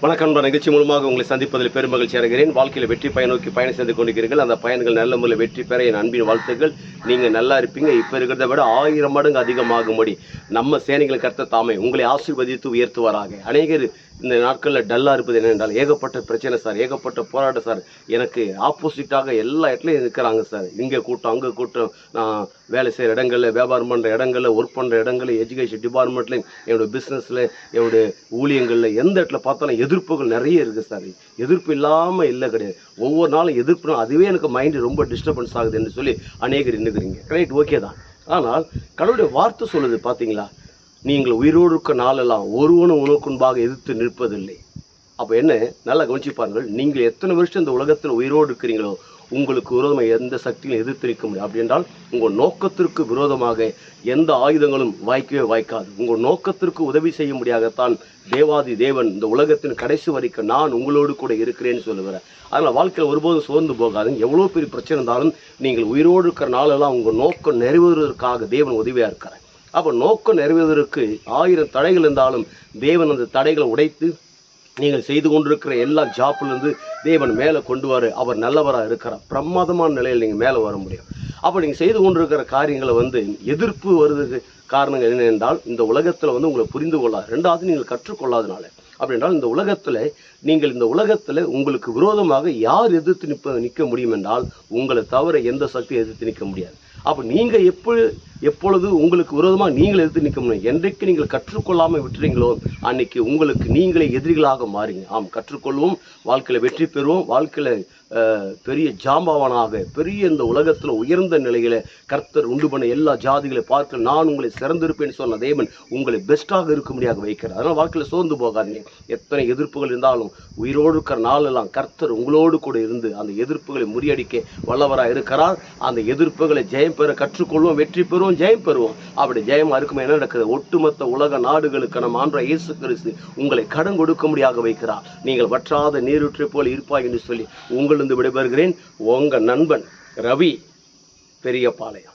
வணக்கம். நிகழ்ச்சி மூலமாக உங்களை சந்திப்பதில் பெருமகிழ்ச்சி அடைகிறேன். வாழ்க்கையில் வெற்றி பயனோக்கி பயணம் செய்து கொண்டிருக்கிறீர்கள். அந்த பயன்கள் நல்ல முறையில் வெற்றி பெற என் அன்பின் வாழ்த்துக்கள். நீங்கள் நல்லா இருப்பீங்க. இப்போ இருக்கிறத விட 1000 மடங்கு அதிகமாகும்படி நம்ம சேனைகளை கர்த்தர் தாமே உங்களை ஆசீர்வதித்து உயர்த்துவாராக. அநேகர் இந்த நாட்களில் டல்லாக இருப்பது என்னென்றால், ஏகப்பட்ட பிரச்சனை சார், ஏகப்பட்ட போராட்டம் சார், எனக்கு ஆப்போசிட்டாக எல்லா இடத்துலையும் இருக்கிறாங்க சார். இங்கே கூட்டம், அங்கே கூட்டம், நான் வேலை செய்கிற இடங்களில், வியாபாரம் பண்ணுற இடங்களில், ஒர்க் பண்ணுற இடங்களில், எஜுகேஷன் டிபார்ட்மெண்ட்லையும், என்னோடய பிஸ்னஸில், என்னுடைய ஊழியங்களில், எந்த இடத்துல பார்த்தாலும் எதிர்ப்புகள் நிறைய இருக்குது சார். எதிர்ப்பு இல்லாமல் இல்லை கிடையாது. ஒவ்வொரு நாளும் எதிர்ப்புனா அதுவே எனக்கு மைண்டு ரொம்ப டிஸ்டர்பன்ஸ் ஆகுது என்று சொல்லி அநேகர் எண்ணுகிறீங்க. ரைட், ஓகே தான். ஆனால் கடவுளுடைய வார்த்தை சொல்லுது பார்த்தீங்களா, நீங்கள் உயிரோடு இருக்க நாளெல்லாம் ஒருவனும் உனக்கு முன்பாக எதிர்த்து நிற்பதில்லை. அப்போ என்ன, நல்லா கவனிச்சு பாருங்கள். நீங்கள் எத்தனை வருஷம் இந்த உலகத்தில் உயிரோடு இருக்கிறீங்களோ உங்களுக்கு விரோதமாக எந்த சக்தியும் எதிர்த்து நிற்க முடியும். அப்படி என்றால் உங்கள் நோக்கத்திற்கு விரோதமாக எந்த ஆயுதங்களும் வாய்க்கவே வாய்க்காது. உங்கள் நோக்கத்திற்கு உதவி செய்ய முடியாதத்தான் தேவாதி தேவன் இந்த உலகத்தின் கடைசி வரைக்கும் நான் உங்களோடு கூட இருக்கிறேன்னு சொல்லுகிறேன். அதனால் வாழ்க்கையில் ஒருபோதும் சோர்ந்து போகாதுங்க. எவ்வளோ பெரிய பிரச்சனை இருந்தாலும் நீங்கள் உயிரோடு இருக்கிற நாளெல்லாம் உங்கள் நோக்கம் நிறைவேறுவதற்காக தேவன் உதவியாக இருக்கிறார். அப்போ நோக்கம் நிறைவேறுவதற்கு 1000 தடைகள் இருந்தாலும் தேவன் அந்த தடைகளை உடைத்து நீங்கள் செய்து கொண்டிருக்கிற எல்லா ஜாப்லேருந்து தேவன் மேலே கொண்டு வர அவர் நல்லவராக இருக்கிறார். பிரமாதமான நிலையில் நீங்கள் மேலே வர முடியும். அப்போ நீங்கள் செய்து கொண்டிருக்கிற காரியங்களை எதிர்ப்பு வருவதற்கு காரணங்கள் என்ன என்றால், இந்த உலகத்தில் உங்களை புரிந்து கொள்ளாது. ரெண்டாவது, நீங்கள் கற்றுக்கொள்ளாதனால. அப்படின்றால் இந்த உலகத்தில் உங்களுக்கு விரோதமாக யார் எதிர்த்து நிற்க முடியும் என்றால், உங்களை தவிர எந்த சக்தியும் எதிர்த்து நிற்க முடியாது. அப்போ நீங்கள் எப்பொழுது உங்களுக்கு விரோதமாக நீங்கள் எதிர்த்து நிற்க முடியும். என்றைக்கு நீங்கள் கற்றுக்கொள்ளாமல் விட்டுறீங்களோ அன்னைக்கு உங்களுக்கு நீங்களே எதிரிகளாக மாறுங்க. ஆம், கற்றுக்கொள்வோம், வாழ்க்கையில் வெற்றி பெறுவோம், வாழ்க்கையில் பெரிய ஜாம்பவானாக பெரிய இந்த உலகத்தில் உயர்ந்த நிலையில் கர்த்தர் உண்டு பண்ண எல்லா ஜாதிகளை பார்க்க நான் உங்களை சிறந்திருப்பேன்னு சொன்ன தேவன் உங்களை பெஸ்ட்டாக இருக்கும்படியாக வைக்கிறார். அதனால் வாழ்க்கையில் சோர்ந்து போகாதீங்க. எத்தனை எதிர்ப்புகள் இருந்தாலும் உயிரோடு இருக்கிற நாளெல்லாம் கர்த்தர் உங்களோடு கூட இருந்து அந்த எதிர்ப்புகளை முறியடிக்க வல்லவராக இருக்கிறார். அந்த எதிர்ப்புகளை ஜெயம் பெற கற்றுக்கொள்வோம், வெற்றி பெறுவோம், ஜெயம் பெறுவோம். அப்படி ஜெயமாக இருக்குமே என்ன நடக்குது, ஒட்டுமொத்த உலக நாடுகளுக்கு நம்ம ஆண்ட இயேசு கிறிஸ்து உங்களை கடன் கொடுக்கும்படியாக வைக்கிறார். நீங்கள் வற்றாத நீரூற்றை போல் இருப்பாய் என்று சொல்லி உங்களிருந்து விடைபெறுகிறேன். உங்கள் நண்பன் ரவி, பெரியபாளையம்.